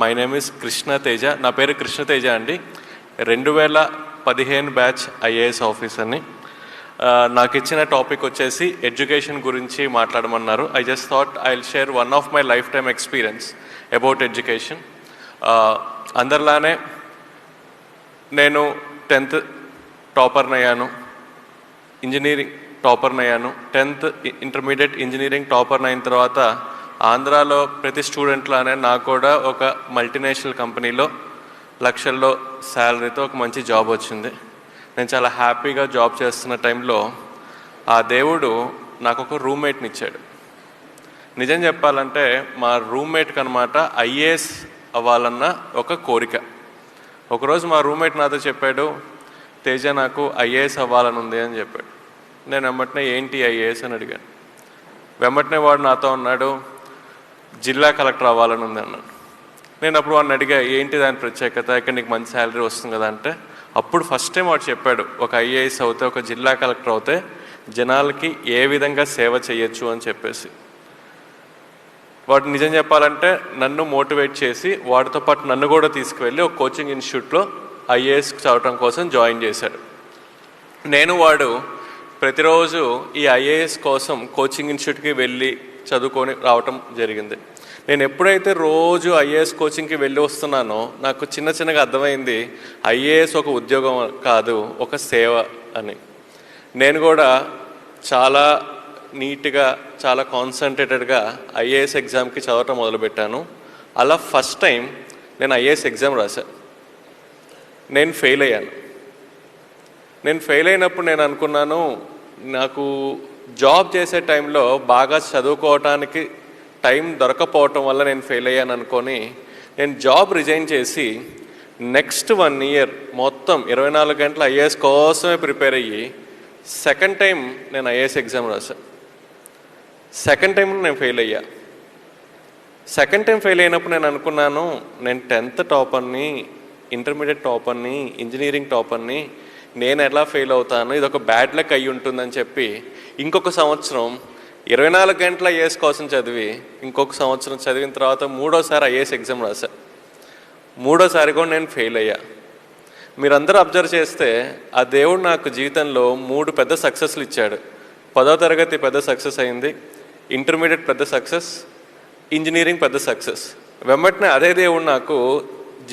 My name is Krishna Teja. నా పేరు కృష్ణ తేజ అండి. 2015 బ్యాచ్ ఐఏఎస్ ఆఫీసర్ని. నాకు ఇచ్చిన టాపిక్ వచ్చేసి ఎడ్యుకేషన్ గురించి మాట్లాడమన్నారు. I just thought I will share one of my lifetime experience about education. అందరిలానే నేను 10th టాపర్ని అయ్యాను, ఇంజనీరింగ్ టాపర్ని అయ్యాను. 10th ఇంటర్మీడియట్ ఇంజనీరింగ్ టాపర్ని అయిన తర్వాత ఆంధ్రాలో ప్రతి స్టూడెంట్లానే నాకు కూడా ఒక మల్టీనేషనల్ కంపెనీలో లక్షల్లో శాలరీతో ఒక మంచి జాబ్ వచ్చింది. నేను చాలా హ్యాపీగా జాబ్ చేస్తున్న టైంలో ఆ దేవుడు నాకు ఒక రూమ్మేట్ని ఇచ్చాడు. నిజం చెప్పాలంటే మా రూమ్మేట్కి అనమాట ఐఏఎస్ అవ్వాలన్న ఒక కోరిక. ఒకరోజు మా రూమ్మేట్ నాతో చెప్పాడు, తేజ నాకు ఐఏఎస్ అవ్వాలని ఉంది అని చెప్పాడు. నేను వెంబటనే ఏంటి ఐఏఎస్ అని అడిగాను. వెంబటనే వాడు నాతో అన్నాడు, జిల్లా కలెక్టర్ అవ్వాలని ఉంది అన్నాడు. నేను అప్పుడు వాడిని అడిగా, ఏంటి దాని ప్రత్యేకత, ఇక్కడ నీకు మంచి శాలరీ వస్తుంది కదా అంటే, అప్పుడు ఫస్ట్ టైం వాడు చెప్పాడు, ఒక ఐఏఎస్ అవుతే, ఒక జిల్లా కలెక్టర్ అవుతే జనాలకి ఏ విధంగా సేవ చేయొచ్చు అని చెప్పేసి. వాడు నిజం చెప్పాలంటే నన్ను మోటివేట్ చేసి వాడితో పాటు నన్ను కూడా తీసుకువెళ్ళి ఒక కోచింగ్ ఇన్స్టిట్యూట్లో ఐఏఎస్ చదవటం కోసం జాయిన్ చేశాడు. నేను వాడు ప్రతిరోజు ఈ ఐఏఎస్ కోసం కోచింగ్ ఇన్స్టిట్యూట్కి వెళ్ళి చదువుకొని రావటం జరిగింది. నేను ఎప్పుడైతే రోజు ఐఏఎస్ కోచింగ్కి వెళ్ళి వస్తున్నానో నాకు చిన్నగా అర్థమైంది, ఐఏఎస్ ఒక ఉద్యోగం కాదు, ఒక సేవ అని. నేను కూడా చాలా నీట్గా, చాలా కాన్సన్ట్రేటెడ్గా ఐఏఎస్ ఎగ్జామ్కి చదవటం మొదలుపెట్టాను. అలా ఫస్ట్ టైం నేను ఐఏఎస్ ఎగ్జామ్ రాశాను. నేను ఫెయిల్ అయ్యాను. నేను ఫెయిల్ అయినప్పుడు నేను అనుకున్నాను, నాకు జాబ్ చేసే టైంలో బాగా చదువుకోవటానికి టైం దొరకపోవటం వల్ల నేను ఫెయిల్ అయ్యాను అనుకొని నేను జాబ్ రిజైన్ చేసి నెక్స్ట్ 1 year మొత్తం 24 గంటలు ఐఏఎస్ కోసమే ప్రిపేర్ అయ్యి సెకండ్ టైం నేను ఐఏఎస్ ఎగ్జామ్ రాశాను. సెకండ్ టైం నేను ఫెయిల్ అయ్యా. సెకండ్ టైం ఫెయిల్ అయినప్పుడు నేను అనుకున్నాను, నేను 10th టాపర్ని, ఇంటర్మీడియట్ టాపర్ని, ఇంజనీరింగ్ టాపర్ని, నేను ఎలా ఫెయిల్ అవుతాను, ఇది ఒక బ్యాడ్ లక్ అయ్యి ఉంటుందని చెప్పి ఇంకొక సంవత్సరం 24 గంటల ఐఏఎస్ కోసం చదివి ఇంకొక సంవత్సరం చదివిన తర్వాత 3వసారి ఐఏఎస్ ఎగ్జామ్ రాశా. 3వసారి కూడా నేను ఫెయిల్ అయ్యా. మీరందరూ అబ్జర్వ్ చేస్తే ఆ దేవుడు నాకు జీవితంలో 3 పెద్ద సక్సెస్లు ఇచ్చాడు. 10వ తరగతి పెద్ద సక్సెస్ అయింది, ఇంటర్మీడియట్ పెద్ద సక్సెస్, ఇంజనీరింగ్ పెద్ద సక్సెస్. వెంబటనే అదే దేవుడు నాకు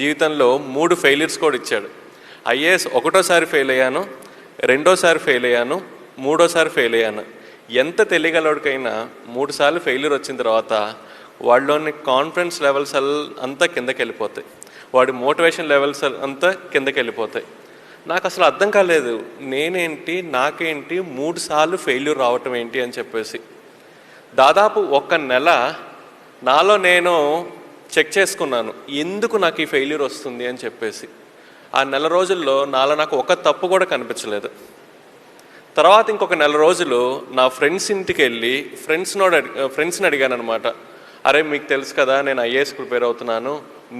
జీవితంలో 3 ఫెయిల్యూర్స్ కూడా ఇచ్చాడు. ఐఏఎస్ 1వసారి ఫెయిల్ అయ్యాను, 2వసారి ఫెయిల్ అయ్యాను, 3వసారి ఫెయిల్ అయ్యాను. ఎంత తెలియగలవాడికైనా 3 సార్లు ఫెయిల్యూర్ వచ్చిన తర్వాత వాళ్ళలోని కాన్ఫిడెన్స్ లెవెల్స్ అంతా కిందకి వెళ్ళిపోతాయి, వాడి మోటివేషన్ లెవెల్స్ అంతా కిందకి వెళ్ళిపోతాయి. నాకు అసలు అర్థం కాలేదు, నేనేంటి, నాకేంటి 3 సార్లు ఫెయిల్యూర్ రావటం ఏంటి అని చెప్పేసి. దాదాపు 1 నెల నాలో నేను చెక్ చేసుకున్నాను, ఎందుకు నాకు ఈ ఫెయిల్యూర్ వస్తుంది అని చెప్పేసి. ఆ నెల రోజుల్లో నాలో నాకు ఒక తప్పు కూడా కనిపించలేదు. తర్వాత ఇంకొక నెల రోజులు నా ఫ్రెండ్స్ ఇంటికి వెళ్ళి ఫ్రెండ్స్ని అడిగాను అనమాట, అరే మీకు తెలుసు కదా నేను ఐఏఎస్ ప్రిపేర్ అవుతున్నాను,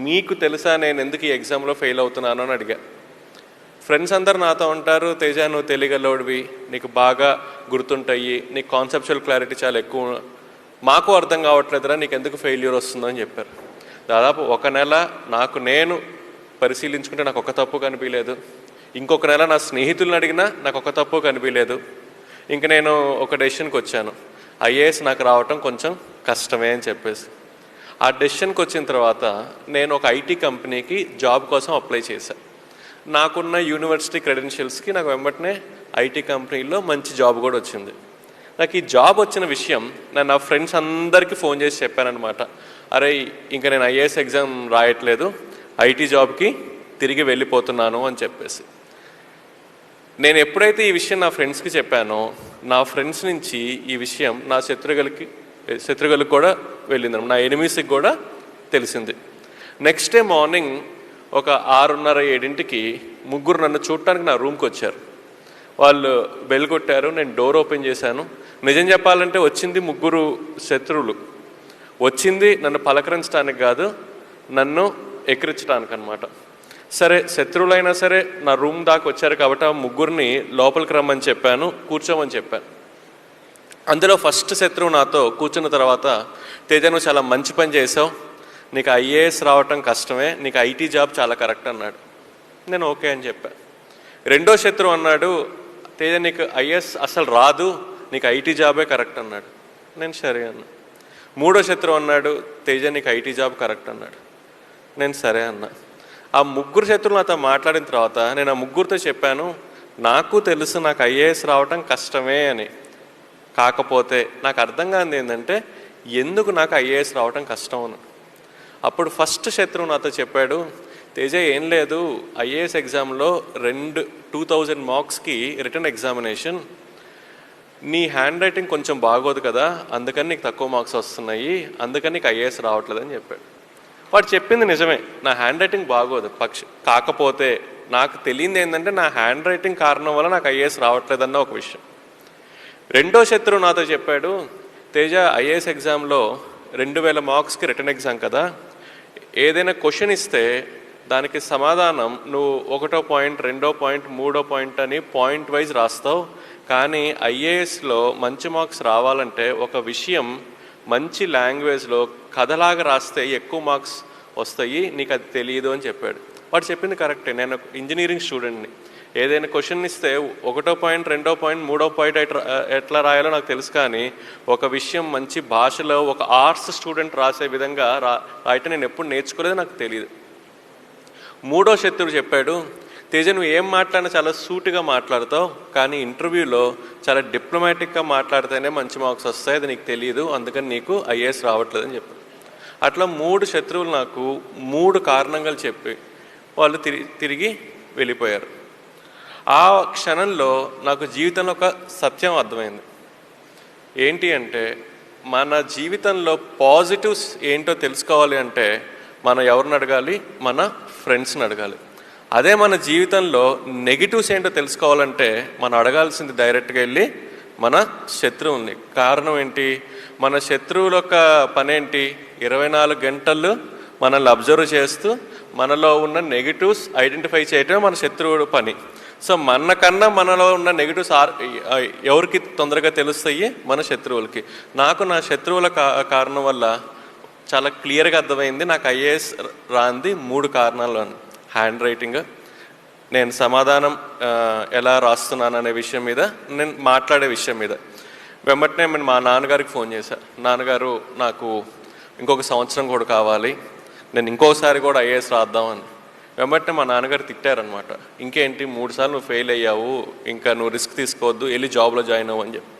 మీకు తెలుసా నేను ఎందుకు ఈ ఎగ్జామ్లో ఫెయిల్ అవుతున్నాను అని అడిగా. ఫ్రెండ్స్ అందరు నాతో ఉంటారు, తేజ నువ్వు తెలియగలవాడివి, నీకు బాగా గుర్తుంటాయి, నీకు కాన్సెప్చువల్ క్లారిటీ చాలా ఎక్కువ, మాకు అర్థం కావట్లేదురా నీకు ఎందుకు ఫెయిల్యూర్ వస్తుందో అని చెప్పారు. దాదాపు 1 నెల నాకు నేను పరిశీలించుకుంటే నాకు ఒక తప్పు కనిపించలేదు. ఇంకొక నెల నా స్నేహితులను అడిగినా నాకు ఒక తప్పు కనిపించలేదు. ఇంక నేను ఒక డెసిషన్కి వచ్చాను, ఐఏఎస్ నాకు రావటం కొంచెం కష్టమే అని చెప్పేసి. ఆ డెసిషన్కి వచ్చిన తర్వాత నేను ఒక ఐటీ కంపెనీకి జాబ్ కోసం అప్లై చేశాను. నాకున్న యూనివర్సిటీ క్రెడెన్షియల్స్కి నాకు వెంబటనే ఐటీ కంపెనీలో మంచి జాబ్ కూడా వచ్చింది. నాకు ఈ జాబ్ వచ్చిన విషయం నేను నా ఫ్రెండ్స్ అందరికీ ఫోన్ చేసి చెప్పానమాట, అరే ఇంకా నేను ఐఏఎస్ ఎగ్జామ్ రాయట్లేదు, ఐటీ జాబ్కి తిరిగి వెళ్ళిపోతున్నాను అని చెప్పేసి. నేను ఎప్పుడైతే ఈ విషయం నా ఫ్రెండ్స్కి చెప్పానో నా ఫ్రెండ్స్ నుంచి ఈ విషయం నా శత్రువులకు కూడా వెళ్ళింది, నా ఎనిమీస్కి కూడా తెలిసింది. నెక్స్ట్ డే మార్నింగ్ ఒక 6:30-7 ముగ్గురు నన్ను చూడటానికి నా రూమ్కి వచ్చారు. వాళ్ళు బెల్ కొట్టారు, నేను డోర్ ఓపెన్ చేశాను. నిజం చెప్పాలంటే వచ్చింది 3 శత్రువులు. వచ్చింది నన్ను పలకరించడానికి కాదు, నన్ను ఎక్కిరించడానికి అనమాట. సరే శత్రువులైనా సరే నా రూమ్ దాకా వచ్చారు కాబట్టి ఆ 3 లోపలికి రమ్మని చెప్పాను, కూర్చోమని చెప్పాను. అందులో ఫస్ట్ శత్రువు నాతో కూర్చున్న తర్వాత, తేజ నువ్వు చాలా మంచి పని చేసావు, నీకు ఐఏఎస్ రావటం కష్టమే, నీకు ఐటీ జాబ్ చాలా కరెక్ట్ అన్నాడు. నేను ఓకే అని చెప్పా. రెండో శత్రువు అన్నాడు, తేజ నీకు ఐఏఎస్ అసలు రాదు, నీకు ఐటీ జాబే కరెక్ట్ అన్నాడు. నేను సరే అన్నా. మూడో శత్రువు అన్నాడు, తేజ నీకు ఐటీ జాబ్ కరెక్ట్ అన్నాడు. నేను సరే అన్నా. ఆ ముగ్గురు శత్రువులు నాతో మాట్లాడిన తర్వాత నేను ఆ ముగ్గురితో చెప్పాను, నాకు తెలుసు నాకు ఐఏఎస్ రావటం కష్టమే అని. కాకపోతే నాకు అర్థం కానిది ఏంటంటే ఎందుకు నాకు ఐఏఎస్ రావటం కష్టం అని. అప్పుడు ఫస్ట్ శత్రువు నాతో చెప్పాడు, తేజ ఏం లేదు, ఐఏఎస్ ఎగ్జామ్లో 2000 మార్క్స్కి రిటర్న్ ఎగ్జామినేషన్, నీ హ్యాండ్ రైటింగ్ కొంచెం బాగోదు కదా, అందుకని నీకు తక్కువ మార్క్స్ వస్తున్నాయి, అందుకని నీకు ఐఏఎస్ రావట్లేదని చెప్పాడు. వాడు చెప్పింది నిజమే, నా హ్యాండ్ రైటింగ్ బాగోదు. కాకపోతే నాకు తెలియంది ఏంటంటే నా హ్యాండ్ రైటింగ్ కారణం వల్ల నాకు ఐఏఎస్ రావట్లేదన్న ఒక విషయం. రెండో శత్రువు నాతో చెప్పాడు, తేజ ఐఏఎస్ ఎగ్జామ్లో 2000 మార్క్స్కి రిటర్న్ ఎగ్జామ్ కదా, ఏదైనా క్వశ్చన్ ఇస్తే దానికి సమాధానం నువ్వు 1వ పాయింట్ 2వ పాయింట్ 3వ పాయింట్ అని పాయింట్ వైజ్ రాస్తావు, కానీ ఐఏఎస్లో మంచి మార్క్స్ రావాలంటే ఒక విషయం మంచి లాంగ్వేజ్లో కథలాగా రాస్తే ఎక్కువ మార్క్స్ వస్తాయి, నీకు అది తెలియదు అని చెప్పాడు. వాడు చెప్పింది కరెక్టే. నేను ఇంజనీరింగ్ స్టూడెంట్ని, ఏదైనా క్వశ్చన్ ఇస్తే 1వ పాయింట్ 2వ పాయింట్ 3వ పాయింట్ ఎట్లా రాయాలో నాకు తెలుసు, కానీ ఒక విషయం మంచి భాషలో ఒక ఆర్ట్స్ స్టూడెంట్ రాసే విధంగా రాయటం నేను ఎప్పుడు నేర్చుకోలేదు, నాకు తెలియదు. మూడో శత్రువు చెప్పాడు, తేజ నువ్వు ఏం మాట్లాడినా చాలా సూటిగా మాట్లాడతావు, కానీ ఇంటర్వ్యూలో చాలా డిప్లొమాటిక్గా మాట్లాడితేనే మంచి మార్క్స్ వస్తాయి, అది నీకు తెలియదు, అందుకని నీకు ఐఏఎస్ రావట్లేదని చెప్పాడు. అట్లా 3 శత్రువులు నాకు 3 కారణాలు చెప్పి వాళ్ళు తిరిగి వెళ్ళిపోయారు. ఆ క్షణంలో నాకు జీవితంలో ఒక సత్యం అర్థమైంది. ఏంటి అంటే మన జీవితంలో పాజిటివ్స్ ఏంటో తెలుసుకోవాలి అంటే మనం ఎవరిని అడగాలి? మన ఫ్రెండ్స్ని అడగాలి. అదే మన జీవితంలో నెగిటివ్స్ ఏంటో తెలుసుకోవాలంటే మనం అడగాల్సింది డైరెక్ట్గా వెళ్ళి మన శత్రువుల్ని. కారణం ఏంటి? మన శత్రువుల యొక్క పని ఏంటి? 24 గంటలు మనల్ని అబ్జర్వ్ చేస్తూ మనలో ఉన్న నెగిటివ్స్ ఐడెంటిఫై చేయటమే మన శత్రువుల పని. సో మనకన్నా మనలో ఉన్న నెగిటివ్స్ ఎవరికి తొందరగా తెలుస్తాయి? మన శత్రువులకి. నాకు నా శత్రువుల కారణం వల్ల చాలా క్లియర్గా అర్థమైంది నాకు ఐఏఎస్ రాంది 3 కారణాలు. హ్యాండ్ రైటింగ్, నేను సమాధానం ఎలా రాస్తున్నాను అనే విషయం మీద, నేను మాట్లాడే విషయం మీద. వెంబటనే నేను మా నాన్నగారికి ఫోన్ చేశాను, నాన్నగారు నాకు ఇంకొక సంవత్సరం కూడా కావాలి, నేను ఇంకోసారి కూడా ఐఏఎస్ రాద్దామని. వెంబటనే మా నాన్నగారు తిట్టారనమాట, ఇంకేంటి 3 సార్లు నువ్వు ఫెయిల్ అయ్యావు, ఇంకా నువ్వు రిస్క్ తీసుకోవద్దు, వెళ్ళి జాబ్లో జాయిన్ అవ్వు అని చెప్పి.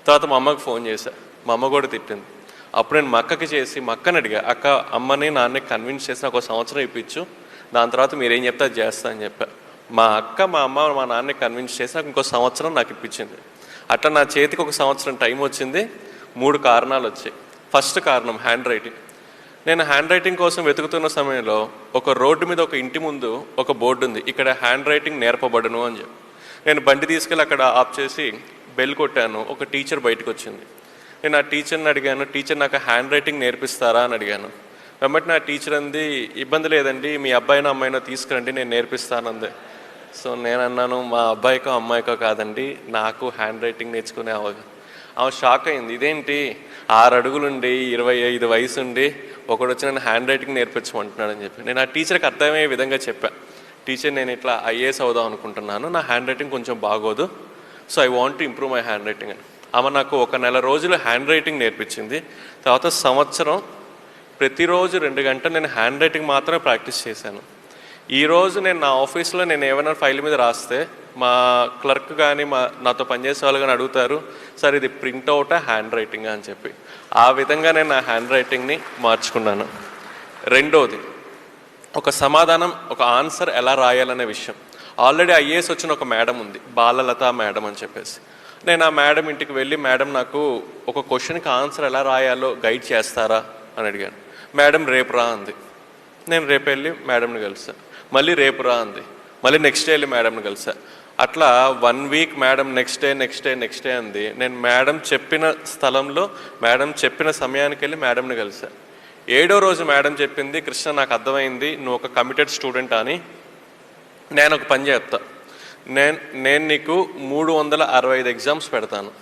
తర్వాత మా అమ్మకి ఫోన్ చేశా, మా అమ్మ కూడా తిట్టింది. అప్పుడు నేను మా అక్కకి చేసి మా అక్కని అడిగా, అక్క అమ్మని నాన్నకి కన్విన్స్ చేసి నాకు 1 సంవత్సరం ఇప్పించు, దాని తర్వాత మీరేం చెప్తే అది చేస్తా అని చెప్పా. మా అక్క మా అమ్మ మా నాన్నని కన్విన్స్ చేసి నాకు ఇంకో సంవత్సరం నాకు ఇప్పించింది. అట్లా నా చేతికి 1 సంవత్సరం టైం వచ్చింది. 3 కారణాలు వచ్చాయి. ఫస్ట్ కారణం హ్యాండ్ రైటింగ్. నేను హ్యాండ్ రైటింగ్ కోసం వెతుకుతున్న సమయంలో ఒక రోడ్డు మీద ఒక ఇంటి ముందు ఒక బోర్డు ఉంది, ఇక్కడ హ్యాండ్ రైటింగ్ నేర్పబడును అని చెప్పి. నేను బండి తీసుకెళ్ళి అక్కడ ఆఫ్ చేసి బెల్ కొట్టాను. ఒక టీచర్ బయటకు వచ్చింది. నేను ఆ టీచర్ని అడిగాను, టీచర్ నాకు హ్యాండ్ రైటింగ్ నేర్పిస్తారా అని అడిగాను. వెంబటి నా టీచర్ అంది, ఇబ్బంది లేదండి, మీ అబ్బాయినో అమ్మాయినో తీసుకురండి, నేను నేర్పిస్తానంది. సో నేను అన్నాను, మా అబ్బాయికో అమ్మాయికో కాదండి, నాకు హ్యాండ్ రైటింగ్ నేర్చుకునే ఆమె షాక్ అయింది. ఇదేంటి 6 అడుగులుండి 25 వయసు ఉండి ఒకడు వచ్చి నేను హ్యాండ్ రైటింగ్ నేర్పించమంటున్నాడు అని చెప్పి. నేను ఆ టీచర్కి అర్థమయ్యే విధంగా చెప్పా, టీచర్ నేను ఇట్లా ఐఏఎస్ అవుదాం అనుకుంటున్నాను, నా హ్యాండ్ రైటింగ్ కొంచెం బాగోదు, so I want to improve my hand writing అని. ఆమె నాకు 1 నెల రోజులు హ్యాండ్ రైటింగ్ నేర్పించింది. తర్వాత సంవత్సరం ప్రతిరోజు 2 గంటలు నేను హ్యాండ్ రైటింగ్ మాత్రమే ప్రాక్టీస్ చేశాను. ఈరోజు నేను నా ఆఫీస్లో నేను ఏమైనా ఫైల్ మీద రాస్తే మా క్లర్క్ కానీ నాతో పనిచేసే వాళ్ళు కానీ అడుగుతారు, సార్ ఇది ప్రింట్అవుటా హ్యాండ్ రైటింగా అని చెప్పి. ఆ విధంగా నేను నా హ్యాండ్ రైటింగ్ని మార్చుకున్నాను. రెండోది, ఒక సమాధానం, ఒక ఆన్సర్ ఎలా రాయాలనే విషయం. ఆల్రెడీ ఐఏఎస్ వచ్చిన ఒక మేడం ఉంది, బాలలత మేడం అని చెప్పేసి. నేను ఆ మేడం ఇంటికి వెళ్ళి, మేడం నాకు ఒక క్వశ్చన్కి ఆన్సర్ ఎలా రాయాలో గైడ్ చేస్తారా అని అడిగాను. మేడం రేపు రా అంది. నేను రేపు వెళ్ళి మేడంని కలిసా. మళ్ళీ రేపు రా అంది. మళ్ళీ నెక్స్ట్ డే వెళ్ళి మేడంని కలిసా. అట్లా 1 వీక్ మేడం నెక్స్ట్ డే అంది. నేను మేడం చెప్పిన స్థలంలో మేడం చెప్పిన సమయానికి వెళ్ళి మేడంని కలిసా. 7వ రోజు మేడం చెప్పింది, కృష్ణ నాకు అర్థమైంది నువ్వు ఒక కమిటెడ్ స్టూడెంట్ అని, నేను ఒక పని చేస్తా, నేను నీకు 365 ఎగ్జామ్స్ పెడతాను,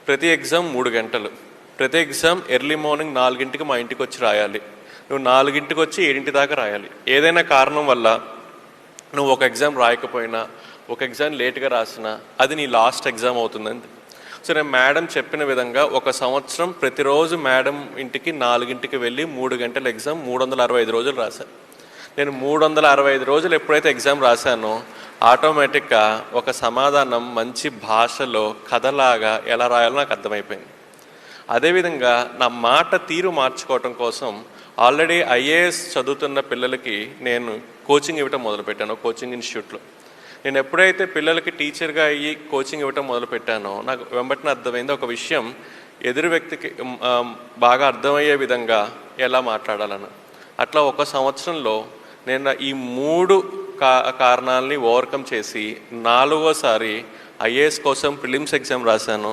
ప్రతి ఎగ్జామ్ 3 గంటలు, ప్రతి ఎగ్జామ్ ఎర్లీ మార్నింగ్ 4 గంటలకు మా ఇంటికి వచ్చి రాయాలి, నువ్వు 4ంటికి వచ్చి 7 దాకా రాయాలి. ఏదైనా కారణం వల్ల నువ్వు ఒక ఎగ్జామ్ రాయకపోయినా, ఒక ఎగ్జామ్ లేట్గా రాసినా అది నీ లాస్ట్ ఎగ్జామ్ అవుతుందండి. సో నేను మేడం చెప్పిన విధంగా ఒక సంవత్సరం ప్రతిరోజు మేడం ఇంటికి 4ంటికి వెళ్ళి 3 గంటల ఎగ్జామ్ 365 రోజులు రాశాను. నేను 365 రోజులు ఎప్పుడైతే ఎగ్జామ్ రాశానో ఆటోమేటిక్గా ఒక సమాధానం మంచి భాషలో కథలాగా ఎలా రాయాలో నాకు అర్థమైపోయింది. అదేవిధంగా నా మాట తీరు మార్చుకోవటం కోసం ఆల్రెడీ ఐఏఎస్ చదువుతున్న పిల్లలకి నేను కోచింగ్ ఇవ్వటం మొదలుపెట్టాను కోచింగ్ ఇన్స్టిట్యూట్లో. నేను ఎప్పుడైతే పిల్లలకి టీచర్గా అయ్యి కోచింగ్ ఇవ్వటం మొదలుపెట్టానో నాకు వెంబటిన అర్థమైంది ఒక విషయం ఎదురు వ్యక్తికి బాగా అర్థమయ్యే విధంగా ఎలా మాట్లాడాలని. అట్లా ఒక సంవత్సరంలో నేను ఈ 3 కారణాలని ఓవర్కమ్ చేసి 4వసారి ఐఏఎస్ కోసం ప్రిలిమ్స్ ఎగ్జామ్ రాశాను,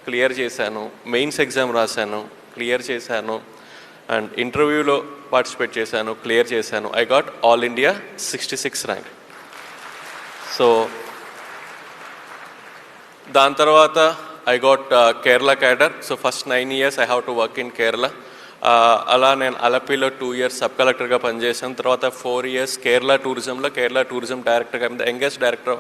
క్లియర్ చేశాను. మెయిన్స్ ఎగ్జామ్ రాశాను, క్లియర్ చేశాను. అండ్ ఇంటర్వ్యూలో పార్టిసిపేట్ చేశాను, క్లియర్ చేశాను. I got all India 66 rank. So దాని తర్వాత I got Kerala cadre. So first 9 years I have to work in Kerala. అలా నేను అలపిలో 2 years సబ్ కలెక్టర్గా పనిచేశాను. తర్వాత 4 years కేరళ టూరిజం డైరెక్టర్గా.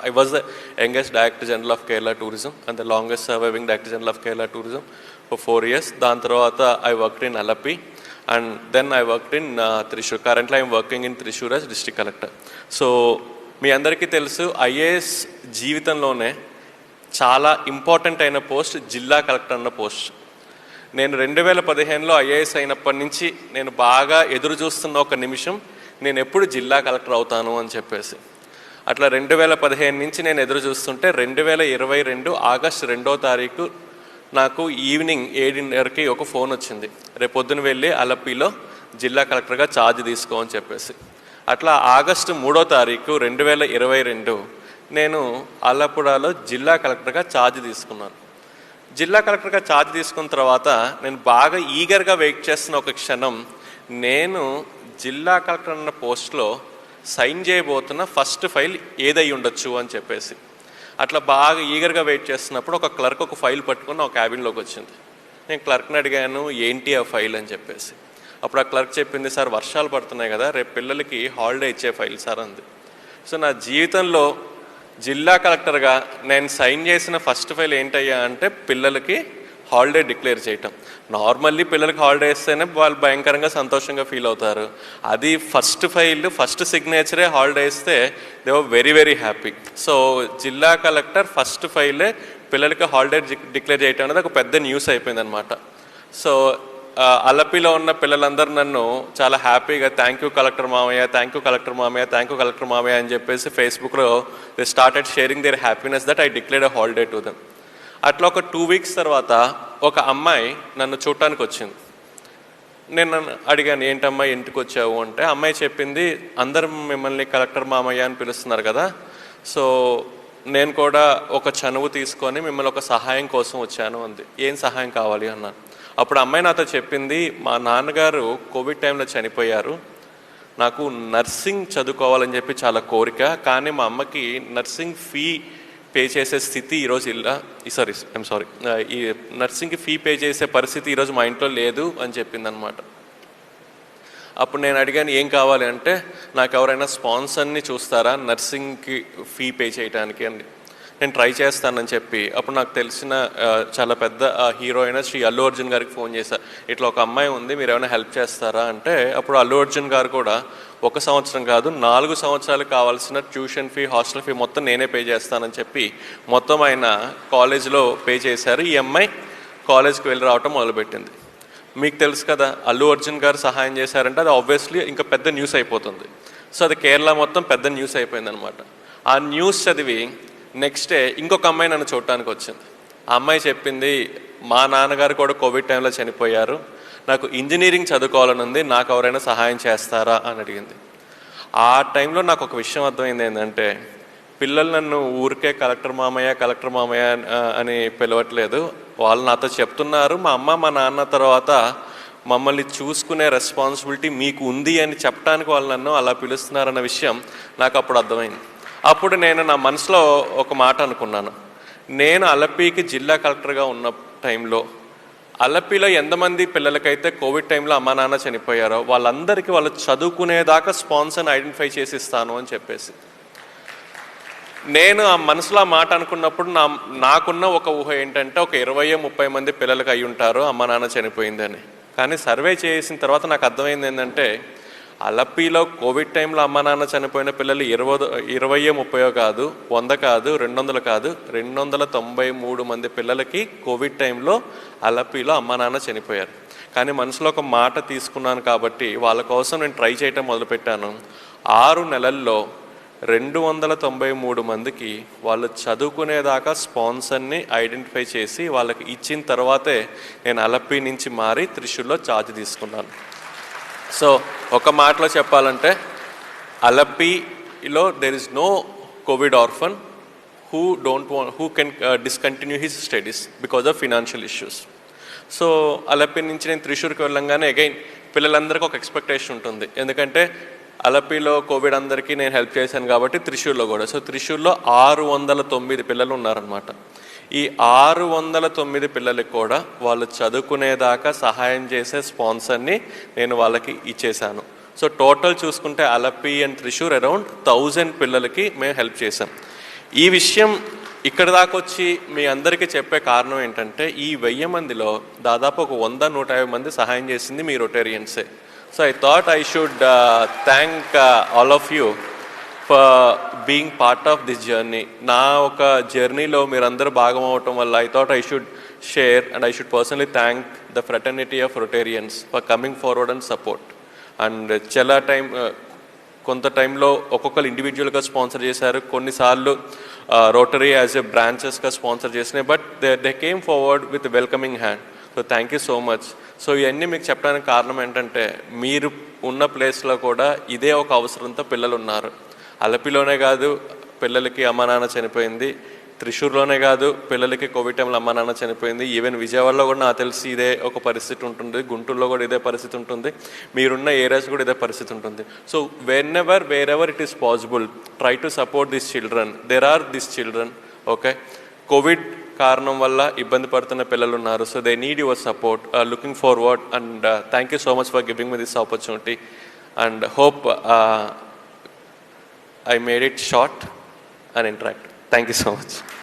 I was the youngest director general of Kerala tourism and the longest surviving director general of Kerala tourism for 4 years. దాని తర్వాత I worked in Alleppey and then I worked in Thrissur. Currently I'm working in Thrissur as district collector. So మీ అందరికీ తెలుసు IAS జీవితంలోనే చాలా important అయిన post జిల్లా collector అన్న పోస్ట్. నేను 2015లో ఐఏఎస్ అయినప్పటి నుంచి నేను బాగా ఎదురు చూస్తున్న ఒక నిమిషం నేను ఎప్పుడు జిల్లా కలెక్టర్ అవుతాను అని చెప్పేసి. అట్లా 2015 నుంచి నేను ఎదురు చూస్తుంటే 2022 ఆగస్టు 2వ తారీఖు నాకు ఈవినింగ్ 7:30కి ఒక ఫోన్ వచ్చింది, రేపు పొద్దున వెళ్ళి అలపిలో జిల్లా కలెక్టర్గా ఛార్జ్ తీసుకో అని చెప్పేసి. అట్లా ఆగస్టు 3వ తారీఖు 2022 నేను ఆలప్పుడలో జిల్లా కలెక్టర్గా ఛార్జ్ తీసుకున్నాను. జిల్లా కలెక్టర్గా ఛార్జ్ తీసుకున్న తర్వాత నేను బాగా ఈగర్గా వెయిట్ చేస్తున్న ఒక క్షణం, నేను జిల్లా కలెక్టర్ అన్న పోస్ట్లో సైన్ చేయబోతున్న ఫస్ట్ ఫైల్ ఏదై ఉండొచ్చు అని చెప్పేసి. అట్లా బాగా ఈగర్గా వెయిట్ చేస్తున్నప్పుడు ఒక క్లర్క్ ఒక ఫైల్ పట్టుకుని నా క్యాబిన్లోకి వచ్చింది. నేను క్లర్క్ని అడిగాను ఏంటి ఆ ఫైల్ అని చెప్పేసి. అప్పుడు ఆ క్లర్క్ చెప్పింది, సార్ వర్షాలు పడుతున్నాయి కదా, రేపు పిల్లలకి హాలిడే ఇచ్చే ఫైల్ సార్ అంది. సో నా జీవితంలో జిల్లా కలెక్టర్గా నేను సైన్ చేసిన ఫస్ట్ ఫైల్ ఏంటయ్యా అంటే పిల్లలకి హాలిడే డిక్లేర్ చేయటం. నార్మల్లీ పిల్లలకి హాలిడే ఇస్తేనే వాళ్ళు భయంకరంగా సంతోషంగా ఫీల్ అవుతారు. అది ఫస్ట్ ఫైల్ ఫస్ట్ సిగ్నేచరే హాలిడే ఇస్తే they were very very happy. So జిల్లా కలెక్టర్ ఫస్ట్ ఫైలే పిల్లలకి హాలిడే డిక్లేర్ చేయటం అనేది ఒక పెద్ద న్యూస్ అయిపోయింది అనమాట. సో అలపిలో ఉన్న పిల్లలందరూ నన్ను చాలా హ్యాపీగా థ్యాంక్ యూ కలెక్టర్ మామయ్య అని చెప్పేసి ఫేస్బుక్లో they started sharing their happiness that I declared a holiday to them. అట్లా ఒక 2 weeks తర్వాత ఒక అమ్మాయి నన్ను చూడటానికి వచ్చింది. నేను అడిగాను ఏంటమ్మా ఇంటికి వచ్చావు అంటే అమ్మాయి చెప్పింది, అందరూ మిమ్మల్ని కలెక్టర్ మామయ్య అని పిలుస్తున్నారు కదా, సో నేను కూడా ఒక చనువు తీసుకొని మిమ్మల్ని ఒక సహాయం కోసం వచ్చాను అంది. ఏం సహాయం కావాలి అన్నాను. అప్పుడు అమ్మాయి నాతో చెప్పింది, మా నాన్నగారు కోవిడ్ టైంలో చనిపోయారు, నాకు నర్సింగ్ చదువుకోవాలని చెప్పి చాలా కోరిక, కానీ మా అమ్మకి నర్సింగ్ ఫీ పే చేసే స్థితి ఈరోజు ఈ నర్సింగ్కి ఫీ పే చేసే పరిస్థితి ఈరోజు మా ఇంట్లో లేదు అని చెప్పింది అనమాట. అప్పుడు నేను అడిగాను ఏం కావాలి అంటే, నాకు ఎవరైనా స్పాన్సర్ని చూస్తారా నర్సింగ్కి ఫీ పే చేయడానికి అని. నేను ట్రై చేస్తానని చెప్పి అప్పుడు నాకు తెలిసిన చాలా పెద్ద హీరో అయిన శ్రీ అల్లు అర్జున్ గారికి ఫోన్ చేశాను, ఇట్లా ఒక అమ్మాయి ఉంది, మీరు ఏమైనా హెల్ప్ చేస్తారా అంటే అప్పుడు అల్లు అర్జున్ గారు కూడా 1 సంవత్సరం కాదు 4 సంవత్సరాలు కావాల్సిన ట్యూషన్ ఫీ హాస్టల్ ఫీ మొత్తం నేనే పే చేస్తానని చెప్పి మొత్తం ఆయన కాలేజ్లో పే చేశారు. ఈ అమ్మాయి కాలేజ్కి వెళ్ళి రావటం మొదలుపెట్టింది. మీకు తెలుసు కదా అల్లు అర్జున్ గారు సహాయం చేశారంటే అది ఆబ్వియస్లీ ఇంకా పెద్ద న్యూస్ అయిపోతుంది. సో అది కేరళ మొత్తం పెద్ద న్యూస్ అయిపోయింది అనమాట. ఆ న్యూస్ చదివి నెక్స్ట్ డే ఇంకొక అమ్మాయి నన్ను చూడటానికి వచ్చింది. ఆ అమ్మాయి చెప్పింది, మా నాన్నగారు కూడా కోవిడ్ టైంలో చనిపోయారు, నాకు ఇంజనీరింగ్ చదువుకోవాలని ఉంది, నాకు ఎవరైనా సహాయం చేస్తారా అని అడిగింది. ఆ టైంలో నాకు ఒక విషయం అర్థమైంది ఏంటంటే, పిల్లలు నన్ను ఊరికే కలెక్టర్ మామయ్య అని పిలవట్లేదు, వాళ్ళు నాతో చెప్తున్నారు మా అమ్మ మా నాన్న తర్వాత మమ్మల్ని చూసుకునే రెస్పాన్సిబిలిటీ మీకు ఉంది అని చెప్పడానికి వాళ్ళు నన్ను అలా పిలుస్తున్నారన్న విషయం నాకు అప్పుడు అర్థమైంది. అప్పుడు నేను నా మనసులో ఒక మాట అనుకున్నాను, నేను అలపికి జిల్లా కలెక్టర్గా ఉన్న టైంలో అలపిలో ఎంతమంది పిల్లలకైతే కోవిడ్ టైంలో అమ్మా నాన్న చనిపోయారో వాళ్ళందరికీ వాళ్ళు చదువుకునేదాకా స్పాన్సర్ని ఐడెంటిఫై చేసి ఇస్తాను అని చెప్పేసి నేను ఆ మనసులో ఆ మాట అనుకున్నప్పుడు నాకున్న ఒక ఊహ ఏంటంటే ఒక 20-30 మంది పిల్లలకి అయి ఉంటారు అమ్మ నాన్న చనిపోయిందని. కానీ సర్వే చేసిన తర్వాత నాకు అర్థమైంది ఏంటంటే అలపిలో కోవిడ్ టైంలో అమ్మ నాన్న చనిపోయిన పిల్లలు 20-30 కాదు, 100 కాదు, 200 కాదు, 293 మంది పిల్లలకి కోవిడ్ టైంలో అలపిలో అమ్మ నాన్న చనిపోయారు. కానీ మనసులో ఒక మాట తీసుకున్నాను కాబట్టి వాళ్ళ కోసం నేను ట్రై చేయటం మొదలుపెట్టాను. 6 నెలల్లో 293 మందికి వాళ్ళు చదువుకునేదాకా స్పాన్సర్ని ఐడెంటిఫై చేసి వాళ్ళకి ఇచ్చిన తర్వాతే నేను అలపి నుంచి మారి త్రిశూర్లో ఛార్జ్ తీసుకున్నాను. సో ఒక మాటలో చెప్పాలంటే అలపిలో there is no covid orphan who can discontinue his studies because of financial issues. So Alleppey నుంచి నేను త్రిశూర్కి వెళ్ళంగానే అగైన్ పిల్లలందరికీ ఒక ఎక్స్పెక్టేషన్ ఉంటుంది, ఎందుకంటే అలపిలో కోవిడ్ అందరికీ నేను హెల్ప్ చేశాను కాబట్టి త్రిశూర్లో కూడా. సో త్రిశూర్లో 609 పిల్లలు ఉన్నారనమాట. ఈ 609 పిల్లలకి కూడా వాళ్ళు చదువుకునేదాకా సహాయం చేసే స్పాన్సర్ని నేను వాళ్ళకి ఇచ్చేశాను. సో టోటల్ చూసుకుంటే అలపి అండ్ త్రిశూర్ అరౌండ్ 1000 పిల్లలకి మేము హెల్ప్ చేశాం. ఈ విషయం ఇక్కడ దాకా వచ్చి మీ అందరికీ చెప్పే కారణం ఏంటంటే ఈ 1000 మందిలో దాదాపు ఒక 100-150 మంది సహాయం చేసింది మీ రొటేరియన్సే. So I thought I should thank all of you for being part of this journey. నా ఒక జర్నీలో మీరందరూ భాగం అవటం వల్ల I thought I should share and I should personally thank the fraternity of Rotarians for coming forward and support. And చాలా కొంత టైంలో ఒక్కొక్కరు ఇండివిజువల్గా స్పాన్సర్ చేశారు, కొన్నిసార్లు రోటరీ యాజ్ ఎ బ్రాంచెస్గా స్పాన్సర్ చేసినాయి, but they came forward with welcoming hand. So thank you so much. So ఇవన్నీ మీకు చెప్పడానికి కారణం ఏంటంటే మీరు ఉన్న ప్లేస్లో కూడా ఇదే ఒక అవసరంతో పిల్లలు ఉన్నారు. అలపిలోనే కాదు పిల్లలకి అమ్మ నాన్న చనిపోయింది, త్రిశూర్లోనే కాదు పిల్లలకి కోవిడ్ టైంలో అమ్మ నాన్న చనిపోయింది, ఈవెన్ విజయవాడలో కూడా నాకు తెలిసి ఇదే ఒక పరిస్థితి ఉంటుంది, గుంటూరులో కూడా ఇదే పరిస్థితి ఉంటుంది, మీరున్న ఏరియాస్ కూడా ఇదే పరిస్థితి ఉంటుంది. So wherever it is possible try to support this children. There are this children, okay, covid కారణం వల్ల ఇబ్బంది పడుతున్న పిల్లలు ఉన్నారు. So they need your support. Looking forward and thank you so much for giving me this opportunity and hope I made it short and interactive. Thank you so much.